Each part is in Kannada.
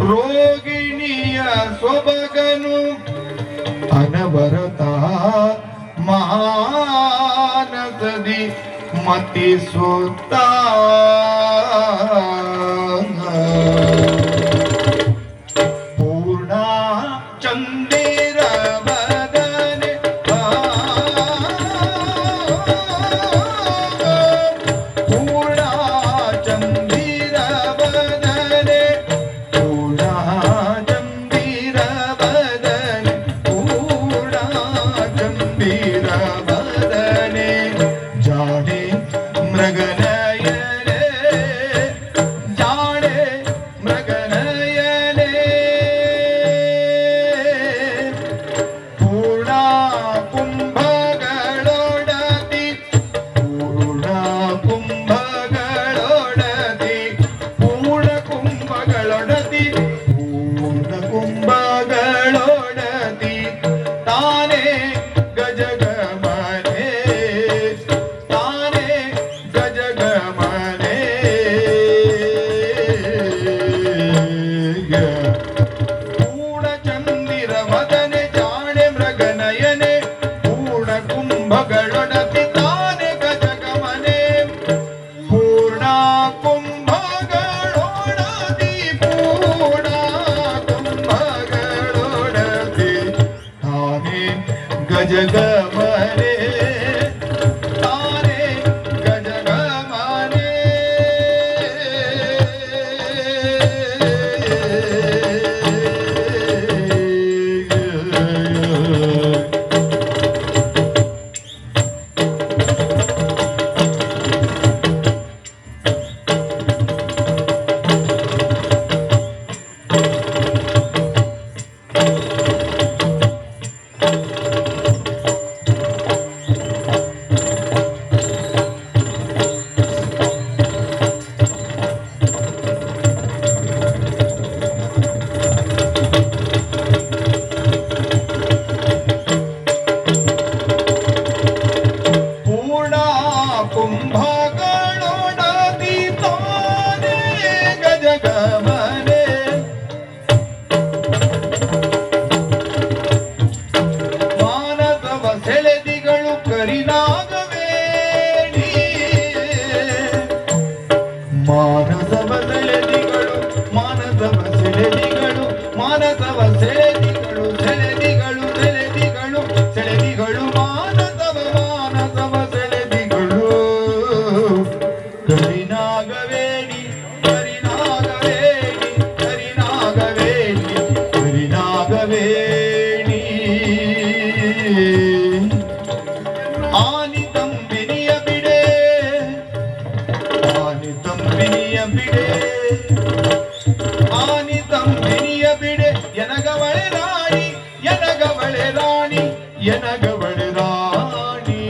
ರೋಗಿಣಿಯ ಸೊಬಗನು ಅನವರತ ಮಾನಸದಿ ಮತಿಸುತ್ತ ಪೂರ್ಣ ಚಂದಿರ ವದನೆ ಪೂರ್ಣ ಚಂದಿರ ವದನೆ ಪೂರ್ಣ ಚಂದಿರ ವದನೆ ಪೂರ್ಣ ಚಂದಿರ ವದನೆ ಜಾಡೆ ಮೃಗನಯನೆ ಜಾಡೆ ಮೃಗನಯನೆ ಪೂರ್ಣ ಕುಂಭಗಳೊಡತಿ ಪೂರ್ಣ ಕುಂಭಗಳೊಡತಿ ಪೂರ್ಣ ಕುಂಭಗಳೊಡತಿ ಪೂರ್ಣ ಕುಂಭಗಳೊಡತಿ ತಾನೇ ಗಜಗಮನೆ ತಾನೇ ಗಜಗಮನೆ ಪೂರ್ಣ ಚಂದಿರ ವದನೆ ಜಾಣೆ ಮೃಗನಯನೆ ಪೂರ್ಣ ಕುಂಭಗಳೊಡತಿ ತಾನೆ ಗಜಗಮನೆ ಪೂರ್ಣ ಕುಂಭಗಳೊಡತಿ ಪೂರ್ಣ ಕುಂಭಗಳೊಡತಿ ತಾನೆ ಗಜಗಮನೆ ತಾನೆ ಗಜಗಮನೆ ಪೂರ್ಣ ಕುಂಭಗಳೊಡತಿ ತಾನೇ ಗಜಗಮನೆ ಮಾನಸವ ಸೆಳೆದಿಗಳು ಕರಿನಾಗವೇಣಿ ಮಾನಸವ ಸೆಳೆದಿಗಳು ಮಾನಸವ ಸೆಳೆದಿಗಳು ಮಾನಸವ ಸೆಳೆದಿಗಳು ಸೆಳೆದಿಗಳು ಸೆಳೆದಿಗಳು ಸೆಳೆದಿಗಳು ಮಾನಸವ ಮಾನಸವ ಸೆಳೆದಿಗಳು ಕರಿನಾಗವೇಣಿ ಕರಿನಾಗವೇಣಿ ಕರಿನಾಗವೇಣಿ ಕರಿನಾಗವೇಣಿ ಆನಿ ತಂಬಿನಿಯ ಬಿಡೆ ಆನಿ ತಂಬಿನಿಯ ಬಿಡೆ ಆನಿ ತಂಬಿನಿಯ ಬಿಡೆ ಎನಗವಳೆ ರಾಣಿ ಎನಗವಳೆ ರಾಣಿ ಎನಗವಳೆ ರಾಣಿ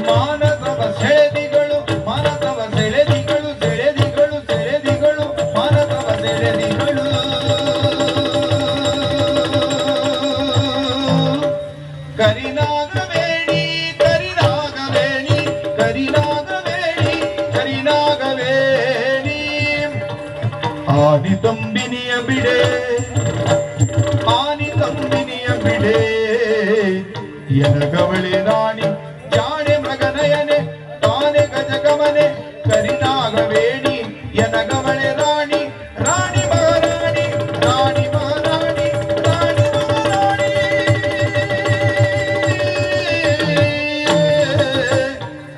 ಮಾನಸವ ಸೆಳೆದಿಗಳು ಮಾನಸವ ಸೆಳೆದಿಗಳು ಸೆಳೆದಿಗಳು ಸೆಳೆದಿಗಳು ಮಾನಸವ ಸೆಳೆದಿಗಳು ಕರಿನಾಗವೇಣಿ ಕರಿನಾಗವೇಣಿ ಕರಿನಾಗವೇಣಿ ಕರಿನಾಗವೇಣಿ ಆನಿ ತಂಬಿನಿಯ ಬಿಡೆ ಆನಿ ತಂಬಿನಿಯ ಬಿಡೆ ಎನಗವಳೆ ರಾಣಿ ಜಾಣೆ ಮೃಗನಯನೆ ತಾನೆ ಗಜಗಮನೆ ಕರಿನಾಗವೇಣಿ ಎನಗವಳೆ ರಾಣಿ ರಾಣಿ ಮಹಾರಾಣಿ ರಾಣಿ ಮಹಾರಾಣಿ ರಾಣಿ ಮಹಾರಾಣಿ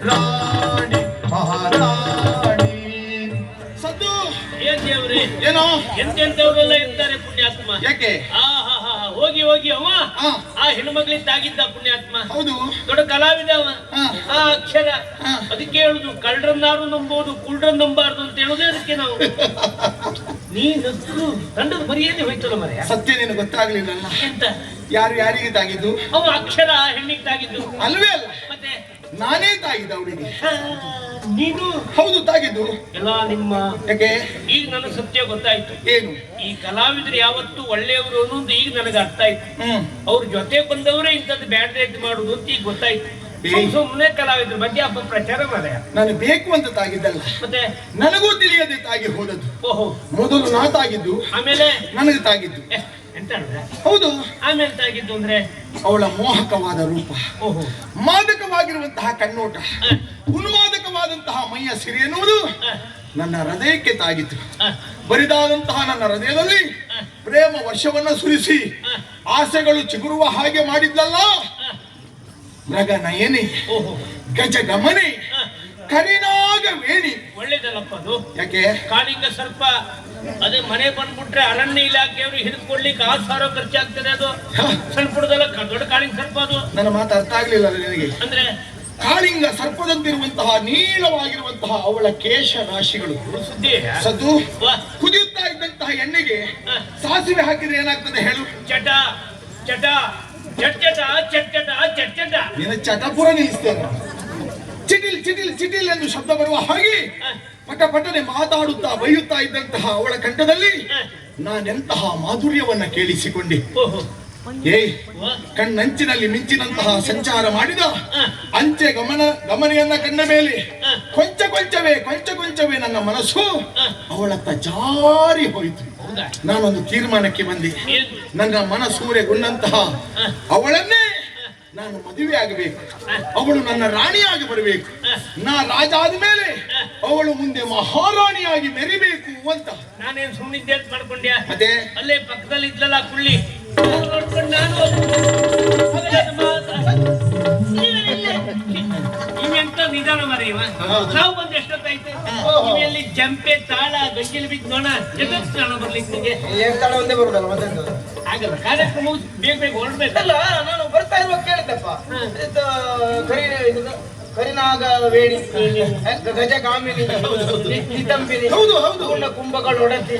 ರಾಣಿ ಮಹಾರಾಣಿ ಸದ್ದು ಏನ್ ದೇವ್ರಿ ಏನೋ ಎಂತೆಂತವರೆಲ್ಲ ಇರ್ತಾರೆ ಪುಣ್ಯಾತ್ಮ. ಯಾಕೆ ಆ ಹಾ ಹಾ ಹೋಗಿ ಹೋಗಿ ಅವ ಹಾ. ಆ ಹೆಣ್ಮಗಳಿದ್ದಾಗಿದ್ದ ಪುಣ್ಯಾತ್ಮ, ಹೌದು. ದೊಡ್ಡ ಕಲಾವಿದ ಅವ. ಹಾ. ಆ ಅಕ್ಷರ ಹಾ. ಅದಕ್ಕೆ ಹೇಳುದು ಕಳ್ಳರನ್ನಾರು ನಂಬೋದು ಕುಳ್ರನ್ನ ನಂಬಾರ್ದು ಅಂತ ಹೇಳುದೇ ಅದಕ್ಕೆ ನಾವು. ನೀನು ತಂಡದ ಮರಿಯೇನೆ ಹೋಯ್ತಲ್ಲ ಮರೆಯ. ಸತ್ಯ ನೀನು ಗೊತ್ತಾಗ್ಲಿಲ್ಲಲ್ಲ. ಎಂತ ಯಾರು ಯಾರಿಗೆ ತಾಗಿದ್ದು? ಅವ ಅಕ್ಷರ ಹೆಣ್ಣಿಗೆ ತಾಗಿದ್ದು. ಅಲ್ವೇ ಅಲ್ಲ, ಮತ್ತೆ ನಾನೇ ತಾಗಿದ್ದ ಅವಳಿಗೆ. ನೀನು? ಹೌದು, ತಾಗಿದ್ದು. ಎಲ್ಲ ನಿಮ್ಮ. ಯಾಕೆ? ಈಗ ನನಗೆ ಸತ್ಯ ಗೊತ್ತಾಯ್ತು. ಏನು? ಈ ಕಲಾವಿದರು ಯಾವತ್ತು ಒಳ್ಳೆಯವರು ಅನ್ನೋದು ಈಗ ನನಗೆ ಅರ್ಥ ಆಯ್ತು. ಅವ್ರ ಜೊತೆ ಬಂದವರೇ ಇಂಥದ್ದು ಬ್ಯಾಡ್ರೆ ಮಾಡುದು ಅಂತ ಈಗ ಗೊತ್ತಾಯ್ತು. ಸುಮ್ಮನೆ ಕಲಾವಿದ್ರ ಬಗ್ಗೆ ಅಪಪ್ರಚಾರ ಮಾಡ. ನಾನು ಬೇಕು ಅಂತ ತಾಗಿದ್ದಲ್ಲ, ಮತ್ತೆ ನನಗೂ ತಿಳಿಯದೆ ತಾಗಿ ಹೋದದ್ದು. ಓಹೋ, ಮೊದಲು ನಾ ತಾಗಿದ್ದು, ಆಮೇಲೆ ನನಗೆ ತಾಗಿದ್ದು. ಎಂತ ಹೇಳಿದ್ರೆ? ಹೌದು. ಆಮೇಲೆ ತಾಗಿದ್ದು ಅಂದ್ರೆ ಅವಳ ಮೋಹಕವಾದ ರೂಪ, ಓಹೋ, ಮಾದಕವಾಗಿರುವಂತಹ ಕಣ್ಣೋಟ, ಉನ್ಮಾದಕವಾದಂತಹ ಮೈಯ ಸಿರಿ ಎನ್ನುವುದು ನನ್ನ ಹೃದಯಕ್ಕೆ ತಾಗಿತು. ಬರಿದಾದಂತಹ ನನ್ನ ಹೃದಯದಲ್ಲಿ ಪ್ರೇಮ ವರ್ಷವನ್ನ ಸುರಿಸಿ ಆಸೆಗಳು ಚಿಗುರುವ ಹಾಗೆ ಮಾಡಿದ್ದಲ್ಲ. ಮೃಗ ನಯನೆ, ಗಜ ಗಮನೆ, ಕರಿನಾಗ ವೇಣಿ. ಒಳ್ಳೇದಲ್ಲಪ್ಪ ಅದು. ಯಾಕೆ? ಕಾಳಿಂಗ ಸರ್ಪ ಅದೇ ಮನೆ ಬಂದ್ಬಿಟ್ರೆ ಅರಣ್ಯ ಇಲಾಖೆಯವರು ಹಿಡಿದುಕೊಳ್ಳಿಕ್ಕೆ 6,000 ಖರ್ಚಾಗ್ತದೆ. ಅದು ಸಣ್ಣ ಪುಡದಲ್ಲ, ದೊಡ್ಡ ಕಾಳಿಂಗ ಸರ್ಪ ಅದು. ನನ್ನ ಮಾತು ಅರ್ಥ ಆಗ್ಲಿಲ್ಲ ನಿನಗೆ? ಅಂದ್ರೆ ಕಾಳಿಂಗ ಸರ್ಪದಂತಿರುವಂತಹ ನೀಳವಾಗಿರುವಂತಹ ಅವಳ ಕೇಶ ರಾಶಿಗಳು ಸುದ್ದಿ ಸದ್ದು ಕುದಿಯುತ್ತಾ ಇದ್ದಂತಹ ಎಣ್ಣೆಗೆ ಸಾಸಿವೆ ಹಾಕಿದ್ರೆ ಏನಾಗ್ತದೆ ಹೇಳು? ಚಟ ಚಟ ಚಟ್ಚಟ ಚಟ್ಚಟ ಚಟ್ಚಟ. ನಿನ್ನ ಚಟಪುರ ನಿಲ್ಲಿಸ್ತೇನೆ. ಚಿಟಿಲ್ ಚಿಟಿಲ್ ಚಿಟಿಲ್ ಎಂದು ಶಬ್ದ ಬರುವ ಹಾಗೆ ಪಟ ಪಟನೆ ಮಾತಾಡುತ್ತಾ ಬೈಯುತ್ತಾ ಇದ್ದಂತಹ ಅವಳ ಕಂಠದಲ್ಲಿ ನಾನೆಂತಹ ಮಾಧುರ್ಯವನ್ನ ಕೇಳಿಸಿಕೊಂಡೆ. ಕಣ್ಣಂಚಿನಲ್ಲಿ ಮಿಂಚಿನಂತಹ ಸಂಚಾರ ಮಾಡಿದ ಅಂಚೆ ಗಮನೆಯನ್ನ ಕಂಡ ಮೇಲೆ ಕೊಂಚ ಕೊಂಚವೇ ನನ್ನ ಮನಸ್ಸು ಅವಳತ್ತ ಜಾರಿ ಹೋಯಿತು. ನಾನೊಂದು ತೀರ್ಮಾನಕ್ಕೆ ಬಂದೆ. ನನ್ನ ಮನಸೂರೆಗೊಂಡಂತಹ ಅವಳನ್ನೇ ನಾನು ಮದುವೆ ಆಗಬೇಕು. ಅವಳು ನನ್ನ ರಾಣಿಯಾಗಿ ಬರಬೇಕು. ನಾ ರಾಜ ಆದ್ಮೇಲೆ ಅವಳು ಮುಂದೆ ಮಹಾರಾಣಿಯಾಗಿ ಮೆರಿಬೇಕು ಅಂತ. ನಾನೇನ್ ಸುಮ್ಮನಿದ್ದೆ ಅಂತ ಮಾಡ್ಕೊಂಡ್ಯಾ? ಅದೇ ಅಲ್ಲೇ ಪಕ್ಕದಲ್ಲಿ ಇದ್ಲಲ್ಲ ಕುಳ್ಳಿ, ನೋಡ್ಕೊಂಡು ನಾನು ಇವೆಂತ ನಿಧಾನ ಮರ ಇವ. ನಾವು ಬಂದು ಎಷ್ಟೊತ್ತಾಯ್ತು? ಇವೆಲ್ಲಿ ಜಂಪೆ ತಾಳ ಗಂಜಿಲ್ ಬಿದ್ದು ನೋಣ ಎಷ್ಟೊತ್ತು ಸ್ನಾನ ಬರ್ಲಿಕ್ಕೆ ಒಂದೇ ಬರುದಲ್ಲ ಮತ್ತೆ ಆಗಲ್ಲ. ಕಾರ್ಯಕ್ರಮ ಬೇಗ ಬೇಗ ಹೊರಡ್ಬೇಕಲ್ಲ. ನಾನು ಬರ್ತಾ ಇರುವಾಗ ಕೇಳಿದ್ದಪ್ಪ, ಕರಿನಾಗ ವೇಣಿ, ಗಜ ಕಾಮಿನಿ, ನಿತಂಬಿನಿ, ಹೌದು ಹೌದು, ಕುಂಭಗಳು ಒಡತಿ.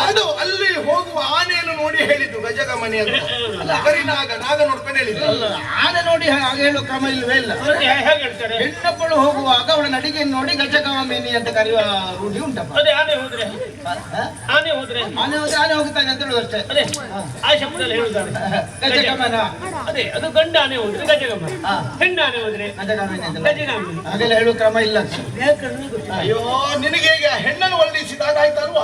ಅದು ಅಲ್ಲಿ ಹೋಗುವ ಆನೆಯನ್ನು ನೋಡಿ ಹೇಳಿದ್ದು ಗಜಗಮನಿ ಅಂತ. ಕರಿನಾಗ ನಾಗ ನೋಡ್ಕೊಂಡು ಹೇಳಿದ್ದು. ಆನೆ ನೋಡಿ ಹಾಗೆ ಹೇಳುವ ಕ್ರಮ ಇಲ್ವೇ ಇಲ್ಲ. ಹೇಗೆ ಹೇಳ್ತಾರೆ? ಹೆಣ್ಣಪ್ಪಳು ಹೋಗುವಾಗ ಅವಳ ನಡಿಗೆಯನ್ನು ನೋಡಿ ಗಜಗಮನಿ ಅಂತ ಕರೆಯುವ ರೂಢಿ ಉಂಟಪ್ಪ. ಅದೇ ಆನೆ ಹೋದ್ರೆ ಆನೆ ಹೋದ್ರೆ ಆನೆ ಹೋಗ್ತಾನೆ ಅಂತ ಹೇಳುದು ಅಷ್ಟೇ. ಅದೇ ಆ ಶಬ್ದದಲ್ಲಿ ಹೇಳುತ್ತಾರೆ ಗಜಗಮನ. ಅದೇ ಅದು ಗಂಡ ಆನೆ ಹೋದ್ರೆ ಗಜಗಮನ, ಹೆಣ್ಣು ಆನೆ ಹೋದ್ರೆ ಗಜಗಾಮಿನಿ. ಹಾಗೆಲ್ಲ ಹೇಳುವ ಕ್ರಮ ಇಲ್ಲ. ಅಯ್ಯೋ, ನಿನಗೆ ಈಗ ಹೆಣ್ಣನ್ನು ವರ್ಣಿಸಿದಾಗ ಆಯ್ತಲ್ವಾ?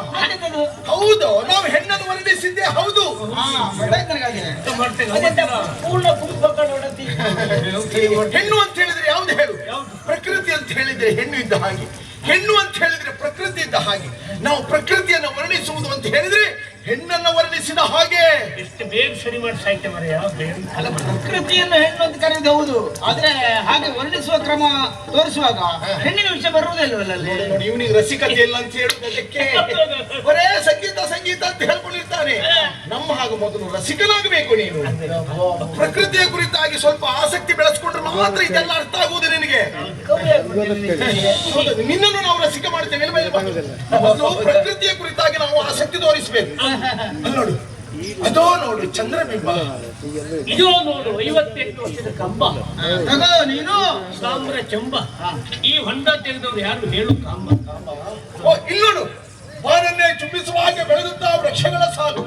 ಹೌದು, ನಾವು ಹೆಣ್ಣನ್ನು ವರ್ಣಿಸಿದ್ದೆ. ಹೌದು, ಪೂರ್ಣ ಕುಂಭಗಳು ಒಡತಿ. ಹೆಣ್ಣು ಅಂತ ಹೇಳಿದ್ರೆ ಯಾವ್ದು ಹೇಳು? ಪ್ರಕೃತಿ ಅಂತ ಹೇಳಿದ್ರೆ ಹೆಣ್ಣು ಇದ್ದ ಹಾಗೆ, ಹೆಣ್ಣು ಅಂತ ಹೇಳಿದ್ರೆ ಪ್ರಕೃತಿ ಇದ್ದ ಹಾಗೆ. ನಾವು ಪ್ರಕೃತಿಯನ್ನು ವರ್ಣಿಸುವುದು ಅಂತ ಹೇಳಿದ್ರೆ ಹೆಣ್ಣನ್ನು ವರ್ಣಿಸಿದ ಹಾಗೆ. ಎಷ್ಟು ಬೇಗ ಸರಿ ಮಾಡಿ ಸಾಹಿತ್ಯ ಮರೆಯ. ಅಲ್ಲ, ಪ್ರಕೃತಿಯನ್ನು ಹೆಣ್ಣು ಅಂತ ಕರೆಯುವುದು ಹೌದು, ಆದ್ರೆ ಹಾಗೆ ವರ್ಣಿಸುವ ಕ್ರಮ ತೋರಿಸುವಾಗ ಹೆಣ್ಣಿನ ವಿಷಯ ಬರುವುದಿಲ್ಲವಲ್ಲ ಅಲ್ಲಿ. ನೋಡಿ, ಇವನಿಗೆ ರಸಿಕತೆ ಇಲ್ಲ ಅಂತ ಹೇಳುವುದಕ್ಕೆ ಬರೇ ಸಂಗೀತ ಸಂಗೀತ ಅಂತ ಹೇಳ್ಕೊಂಡಿರ್ತಾನೆ. ನಮ್ಮ ಹಾಗೆ ಮೊದಲು ರಸಿಕನಾಗಬೇಕು ನೀನು. ಪ್ರಕೃತಿಯ ಕುರಿತಾಗಿ ಸ್ವಲ್ಪ ಆಸಕ್ತಿ ಬೆಳೆಸ್ಕೊಂಡ್ರೆ ಮಾತ್ರ ಇದೆಲ್ಲ ಅರ್ಥ ಆಗುವುದು ನಿನಗೆ. ನಿನ್ನನ್ನು ನಾವು ರಸಿಕ ಮಾಡ್ತೇವೆ. ಮೊದಲು ಪ್ರಕೃತಿಯ ಕುರಿತಾಗಿ ನಾವು ಆಸಕ್ತಿ ತೋರಿಸಬೇಕು. ನೋಡು, ಅದೋ ನೋಡು ಚಂದ್ರಬಿಂಬ, ಇದೋ ನೋಡು 58 ವರ್ಷದ ಕಂಬ, ನೀನು ಸಾಮ್ರ ಚಂಬ. ಈ ಹೊಂಡ ತೆಗೆದವ್ರು ಯಾರು ಹೇಳು? ಕಾಂಬ. ಓ, ಇಲ್ಲೋಡು, ಬಾನನ್ನೇ ಚುಂಬಿಸುವ ಹಾಗೆ ಬೆಳೆದುತ್ತಾ ವೃಕ್ಷಗಳ ಸಾಲು,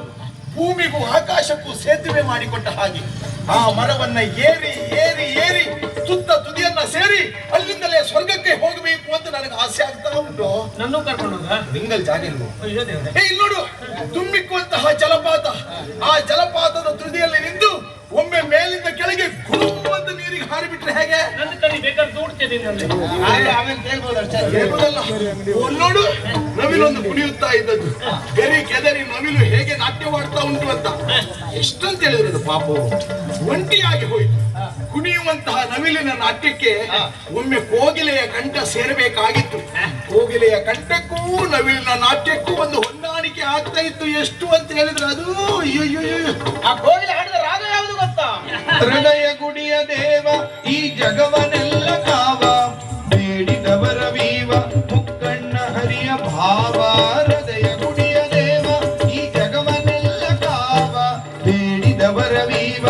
ಭೂಮಿಗೂ ಆಕಾಶಕ್ಕೂ ಸೇತುವೆ ಮಾಡಿಕೊಟ್ಟ ಹಾಗೆ ಆ ಮರವನ್ನ ಏರಿ ಏರಿ ಏರಿ ತುತ್ತ ತುದಿಯನ್ನ ಸೇರಿ ಅಲ್ಲಿಂದಲೇ ಸ್ವರ್ಗಕ್ಕೆ ಹೋಗಬೇಕು ಅಂತ ನನಗೆ ಆಸೆ ಆಗ್ತಾ ಉಂಟು. ನನ್ನೂ ಕರ್ಕೊಂಡು ಹೋಗ. ನಿಂಗಲ್ ಜಾಗ ಇಲ್ವೋ? ಇಲ್ಲಿ ನೋಡು, ತುಂಬಿಕ್ಕುವಂತಹ ಜಲಪಾತ. ಆ ಜಲಪಾತದ ತುದಿಯಲ್ಲಿ ನಿಂತು ಒಮ್ಮೆ ಮೇಲಿಂದ ಕೆಳಗೆ ಗುರುವಂತ ನೀರಿಗೆ ಹಾರಿಬಿಟ್ರೆ ಹೇಗೆ? ನನ್ನ ಕಡೆ ಬೇಕಾದ್ರೆ ತೋಡ್ತೇನೆ. ನೋಡು, ನವಿಲೊಂದು ಕುಣಿಯುತ್ತಾ ಇದ್ದದ್ದು. ಗರಿ ಕೆದರಿ ನವಿಲು ಹೇಗೆ ನಾಟ್ಯವಾಡ್ತಾ ಉಂಟು ಅಂತ ಎಷ್ಟಂತ ಹೇಳಿದ್ರು ಅದು ಪಾಪ ಒಂಟಿಯಾಗಿ ಹೋಯ್ತು. ಕುಣಿಯುವಂತಹ ನವಿಲಿನ ನಾಟ್ಯಕ್ಕೆ ಒಮ್ಮೆ ಕೋಗಿಲೆಯ ಕಂಠ ಸೇರಬೇಕಾಗಿತ್ತು. ಕೋಗಿಲೆಯ ಕಂಠಕ್ಕೂ ನವಿಲಿನ ನಾಟ್ಯಕ್ಕೂ ಒಂದು ಹೊಂದಾಣಿಕೆ ಆಗ್ತಾ ಇತ್ತು. ಎಷ್ಟು ಅಂತ ಹೇಳಿದ್ರೆ ಅದು ಅಯ್ಯೋ ಆ ಕೋಗಿಲೆ ಹಾಡಿದ ರಾಗ ಯಾವುದು ಗೊತ್ತಾ? ಹೃದಯ ಗುಡಿಯ ದೇವ ಈ ಜಗವನೆಲ್ಲ ಕಾವ ಬೇಡಿದವರ ವೀವ ಮುಕ್ಕಣ್ಣ ಹರಿಯ ಭಾವ. ಹೃದಯ ಗುಡಿಯ ದೇವ ಈ ಜಗವನೆಲ್ಲ ಕಾವ ಬೇಡಿದವರ ವೀವ